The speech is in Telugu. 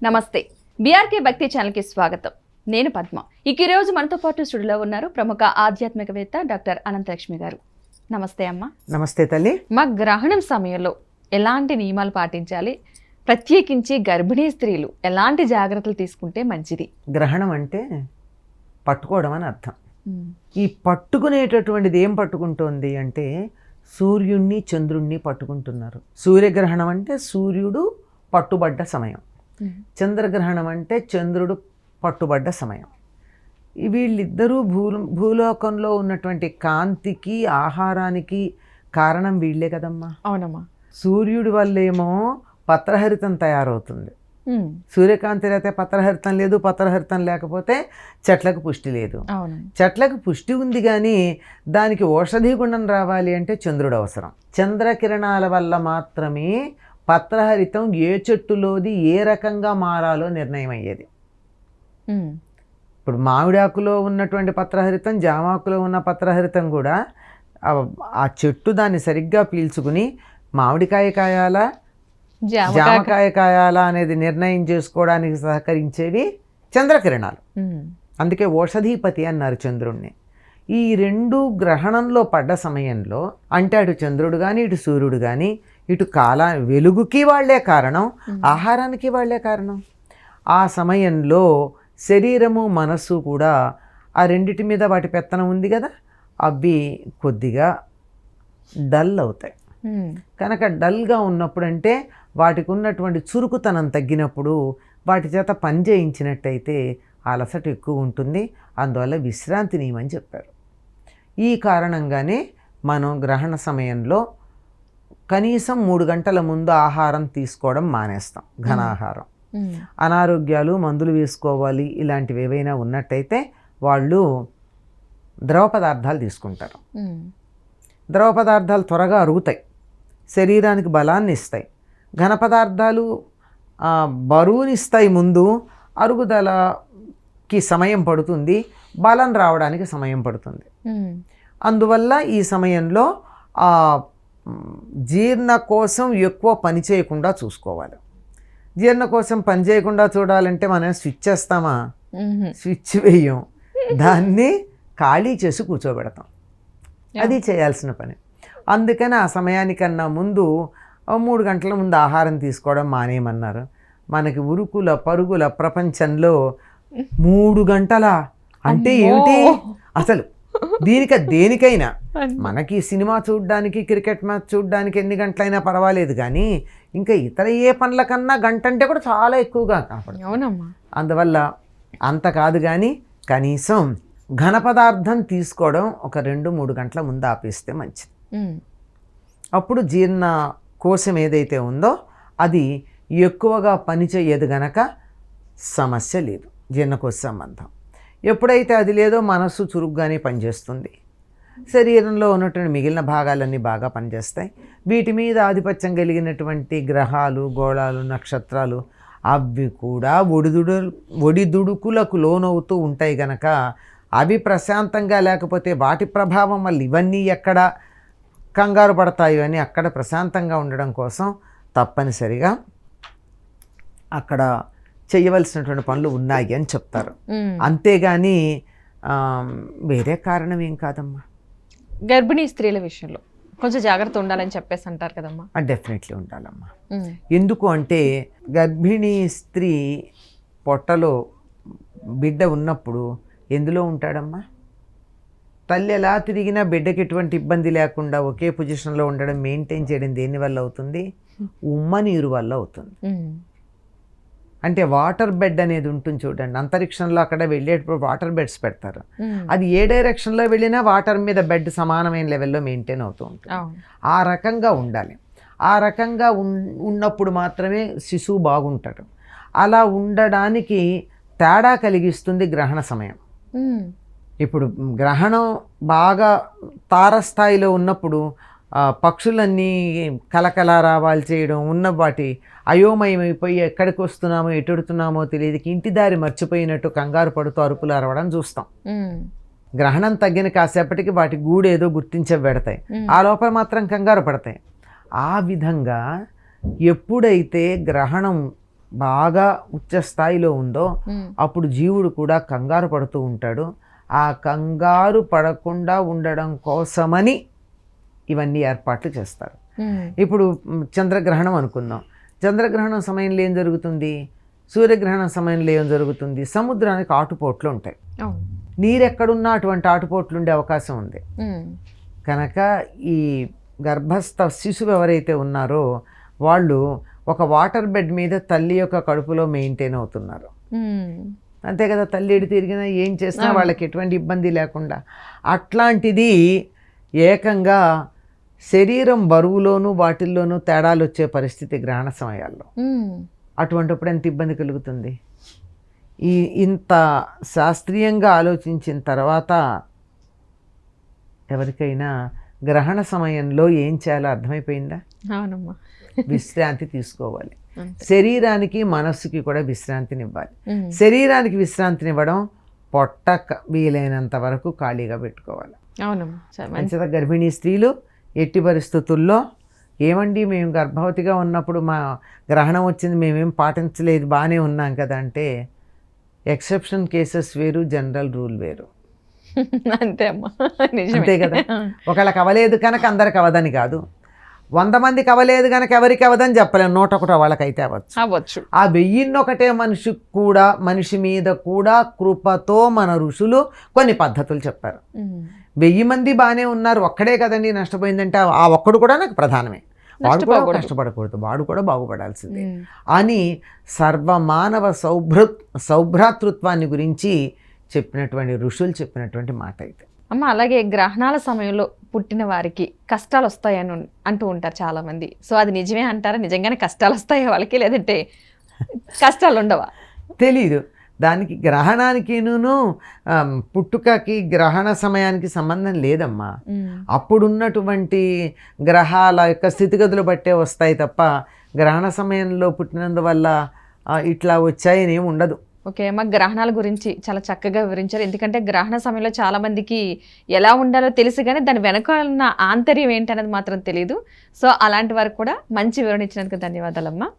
నమస్తే. బీఆర్కే భక్తి ఛానల్కి స్వాగతం. నేను పద్మ. ఈ రోజు మనతో పాటు స్టూడియోలో ఉన్నారు ప్రముఖ ఆధ్యాత్మికవేత్త డాక్టర్ అనంతలక్ష్మి గారు. నమస్తే అమ్మ. నమస్తే తల్లి. మా గ్రహణం సమయంలో ఎలాంటి నియమాలు పాటించాలి, ప్రత్యేకించి గర్భిణీ స్త్రీలు ఎలాంటి జాగ్రత్తలు తీసుకుంటే మంచిది? గ్రహణం అంటే పట్టుకోవడం అని అర్థం. ఈ పట్టుకునేటటువంటిది ఏం పట్టుకుంటోంది అంటే సూర్యుణ్ణి చంద్రుణ్ణి పట్టుకుంటున్నారు. సూర్యగ్రహణం అంటే సూర్యుడు పట్టుబడ్డ సమయం, చంద్రగ్రహణం అంటే చంద్రుడు పట్టుబడ్డ సమయం. వీళ్ళిద్దరూ భూలోకంలో ఉన్నటువంటి కాంతికి ఆహారానికి కారణం వీళ్ళే కదమ్మా. అవునమ్మా. సూర్యుడి వల్లేమో పత్రహరితం తయారవుతుంది. సూర్యకాంతి అయితే పత్రహరితం లేదు, పత్రహరితం లేకపోతే చెట్లకు పుష్టి లేదు. చెట్లకు పుష్టి ఉంది కానీ దానికి ఔషధీ గుణం రావాలి అంటే చంద్రుడు అవసరం. చంద్రకిరణాల వల్ల మాత్రమే పత్రహరితం ఏ చెట్టులోది ఏ రకంగా మారాలో నిర్ణయం అయ్యేది. ఇప్పుడు మామిడాకులో ఉన్నటువంటి పత్రహరితం, జామాకులో ఉన్న పత్రహరితం కూడా ఆ చెట్టు దాన్ని సరిగ్గా పీల్చుకుని మామిడికాయ కాయాలా జామకాయ కాయాలా అనేది నిర్ణయం చేసుకోవడానికి సహకరించేవి చంద్రకిరణాలు. అందుకే ఔషధీపతి అన్నారు చంద్రుణ్ణి. ఈ రెండు గ్రహణంలో పడ్డ సమయంలో అంటే అటు చంద్రుడు కానీ ఇటు సూర్యుడు కానీ ఇటు వెలుగుకి వాళ్లే కారణం, ఆహారానికి వాళ్లే కారణం. ఆ సమయంలో శరీరము మనస్సు కూడా ఆ రెండిటి మీద వాటి పెత్తనం ఉంది కదా, అవి కొద్దిగా డల్ అవుతాయి. కనుక డల్గా ఉన్నప్పుడు అంటే వాటికి ఉన్నటువంటి చురుకుతనం తగ్గినప్పుడు వాటి చేత పని చేయించినట్టయితే అలసట ఎక్కువ ఉంటుంది. అందువల్ల విశ్రాంతి నియమని చెప్పారు. ఈ కారణంగానే మనం గ్రహణ సమయంలో కనీసం 3 గంటల ముందు ఆహారం తీసుకోవడం మానేస్తాం, ఘనాహారం. అనారోగ్యాలు, మందులు వేసుకోవాలి ఇలాంటివి ఏవైనా ఉన్నట్టయితే వాళ్ళు ద్రవ పదార్థాలు తీసుకుంటారు. ద్రవ పదార్థాలు త్వరగా అరుగుతాయి, శరీరానికి బలాన్ని ఇస్తాయి. ఘన పదార్థాలు బరువునిస్తాయి, ముందు అరుగుదలకి సమయం పడుతుంది, బలం రావడానికి సమయం పడుతుంది. అందువల్ల ఈ సమయంలో జీర్ణ కోసం ఎక్కువ పని చేయకుండా చూసుకోవాలి. జీర్ణ కోసం పని చేయకుండా చూడాలంటే మనం స్విచ్ చేస్తామా? స్విచ్ వేయం, దాన్ని ఖాళీ చేసి కూర్చోబెడతాం. అది చేయాల్సిన పని. అందుకని ఆ సమయానికన్నా ముందు 3 గంటల ముందు ఆహారం తీసుకోవడం మానేయమన్నారు. మనకి ఉరుకుల పరుగుల ప్రపంచంలో 3 గంటల అంటే ఏమిటి అసలు? దేనికైనా మనకి సినిమా చూడడానికి, క్రికెట్ మ్యాచ్ చూడడానికి ఎన్ని గంటలైనా పర్వాలేదు, కానీ ఇంకా ఇతర ఏ పనుల కన్నా గంట అంటే కూడా చాలా ఎక్కువగా కనపడుతుంది. అవునమ్మా. అందువల్ల అంత కాదు, కానీ కనీసం ఘన పదార్థం తీసుకోవడం ఒక 2-3 గంటల ముందు ఆపేస్తే మంచిది. అప్పుడు జీర్ణ కోశం ఏదైతే ఉందో అది ఎక్కువగా పనిచేయదు గనక సమస్య లేదు. జీర్ణకోశ సంబంధం ఎప్పుడైతే అది లేదో మనస్సు చురుగ్గానే పనిచేస్తుంది, శరీరంలో ఉన్నటువంటి మిగిలిన భాగాలన్నీ బాగా పనిచేస్తాయి. వీటి మీద ఆధిపత్యం కలిగినటువంటి గ్రహాలు, గోళాలు, నక్షత్రాలు అవి కూడా ఒడిదుడుకులకు లోనవుతూ ఉంటాయి గనక అవి ప్రశాంతంగా లేకపోతే వాటి ప్రభావం వల్ల ఇవన్నీ ఎక్కడ కంగారు పడతాయో అని అక్కడ ప్రశాంతంగా ఉండడం కోసం తప్పనిసరిగా అక్కడ చేయవలసినటువంటి పనులు ఉన్నాయి అని చెప్తారు. అంతేగాని వేరే కారణం ఏం కాదమ్మా. గర్భిణీ స్త్రీల విషయంలో కొంచెం జాగ్రత్త ఉండాలని చెప్పేసి అంటారు కదమ్మా. డెఫినెట్లీ ఉండాలమ్మా. ఎందుకు అంటే గర్భిణీ స్త్రీ పొట్టలో బిడ్డ ఉన్నప్పుడు ఎందులో ఉంటాడమ్మా? తల్లి ఎలా తిరిగినా బిడ్డకి ఎటువంటి ఇబ్బంది లేకుండా ఒకే పొజిషన్లో ఉండడం, మెయింటైన్ చేయడం దేనివల్ల అవుతుంది? ఉమ్మ నీరు వల్ల అవుతుంది. అంటే వాటర్ బెడ్ అనేది ఉంటుంది చూడండి, అంతరిక్షంలో అక్కడ వెళ్ళేటప్పుడు వాటర్ బెడ్స్ పెడతారు. అది ఏ డైరెక్షన్లో వెళ్ళినా వాటర్ మీద బెడ్ సమానమైన లెవెల్లో మెయింటైన్ అవుతూ ఉంటుంది. ఆ రకంగా ఉండాలి. ఆ రకంగా ఉన్నప్పుడు మాత్రమే శిశువు బాగుంటాడు. అలా ఉండడానికి తేడా కలిగిస్తుంది గ్రహణ సమయం. ఇప్పుడు గ్రహణం బాగా తారస్థాయిలో ఉన్నప్పుడు పక్షులన్నీ కలకల రావాలి చేయడం, ఉన్న వాటి అయోమయమైపోయి ఎక్కడికి వస్తున్నామో ఎటుడుతున్నామో తెలియదు, ఇంటి దారి మర్చిపోయినట్టు కంగారు పడుతూ అరుపులు అరవడం చూస్తాం. గ్రహణం తగ్గిన కాసేపటికి వాటి గూడేదో గుర్తించే పెడతాయి, ఆ లోపల మాత్రం కంగారు పడతాయి. ఆ విధంగా ఎప్పుడైతే గ్రహణం బాగా ఉచ్చ స్థాయిలో ఉందో అప్పుడు జీవుడు కూడా కంగారు పడుతూ ఉంటాడు. ఆ కంగారు పడకుండా ఉండడం కోసమని ఇవన్నీ ఏర్పాట్లు చేస్తారు. ఇప్పుడు చంద్రగ్రహణం అనుకుందాం. చంద్రగ్రహణం సమయంలో ఏం జరుగుతుంది, సూర్యగ్రహణం సమయంలో ఏం జరుగుతుంది, సముద్రానికి ఆటుపోట్లు ఉంటాయి. నీరు ఎక్కడున్నా అటువంటి ఆటుపోట్లు ఉండే అవకాశం ఉంది. కనుక ఈ గర్భస్థ శిశువు ఎవరైతే ఉన్నారో వాళ్ళు ఒక వాటర్ బెడ్ మీద తల్లి యొక్క కడుపులో మెయింటైన్ అవుతున్నారు. అంతే కదా, తల్లి ఎడి తిరిగినా ఏం చేసినా వాళ్ళకి ఎటువంటి ఇబ్బంది లేకుండా. అట్లాంటిది ఏకంగా శరీరం బరువులోనూ వాటిల్లోనూ తేడాలు వచ్చే పరిస్థితి గ్రహణ సమయాల్లో. అటువంటిప్పుడు ఎంత ఇబ్బంది కలుగుతుంది. ఇంత శాస్త్రీయంగా ఆలోచించిన తర్వాత ఎవరికైనా గ్రహణ సమయంలో ఏం చేయాలో అర్థమైపోయిందా? అవునమ్మా. విశ్రాంతి తీసుకోవాలి. శరీరానికి మనస్సుకి కూడా విశ్రాంతినివ్వాలి. శరీరానికి విశ్రాంతినివ్వడం, పొట్ట వీలైనంత వరకు ఖాళీగా పెట్టుకోవాలి. మంచిగా గర్భిణీ స్త్రీలు ఎట్టి పరిస్థితుల్లో ఏమండి మేము గర్భవతిగా ఉన్నప్పుడు మా గ్రహణం వచ్చింది మేమేం పాటించలేదు బాగానే ఉన్నాం కదా అంటే, ఎక్సెప్షన్ కేసెస్ వేరు, జనరల్ రూల్ వేరు. అంతే అమ్మా, అంతే కదా. ఒకళ్ళకి అవలేదు కనుక అందరికి అవదని కాదు. 100 మందికి అవలేదు కనుక ఎవరికి అవదని చెప్పలేము. 101 వాళ్ళకైతే అవ్వచ్చు. ఆ 1001 మనిషి మీద కూడా కృపతో మన ఋషులు కొన్ని పద్ధతులు చెప్పారు. 1000 మంది బాగానే ఉన్నారు, ఒక్కడే కదండి నష్టపోయిందంటే ఆ ఒక్కడు కూడా నాకు ప్రధానమే. వాడు కూడా కష్టపడకూడదు, వాడు కూడా బాగుపడాల్సిందే అని సర్వమానవ సౌభ్రాతృత్వాన్ని గురించి చెప్పినటువంటి ఋషులు చెప్పినటువంటి మాట అయితే. అమ్మ, అలాగే గ్రహణాల సమయంలో పుట్టిన వారికి కష్టాలు వస్తాయని అంటూ ఉంటారు చాలామంది. సో అది నిజమే అంటారా? నిజంగానే కష్టాలు వస్తాయా వాళ్ళకి, లేదంటే కష్టాలు ఉండవా? తెలీదు. దానికి గ్రహణానికిను పుట్టుకకి గ్రహణ సమయానికి సంబంధం లేదమ్మా. అప్పుడున్నటువంటి గ్రహాల యొక్క స్థితిగతులు బట్టే వస్తాయి తప్ప గ్రహణ సమయంలో పుట్టినందువల్ల ఇట్లా వచ్చాయని ఏమి ఉండదు. ఓకే అమ్మ, గ్రహణాల గురించి చాలా చక్కగా వివరించారు. ఎందుకంటే గ్రహణ సమయంలో చాలా మందికి ఎలా ఉండాలో తెలుసు కానీ దాని వెనక ఉన్న ఆంతర్యం ఏంటనేది మాత్రం తెలియదు. సో అలాంటి వారికి కూడా మంచి వివరణ ఇచ్చినందుకు ధన్యవాదాలమ్మా.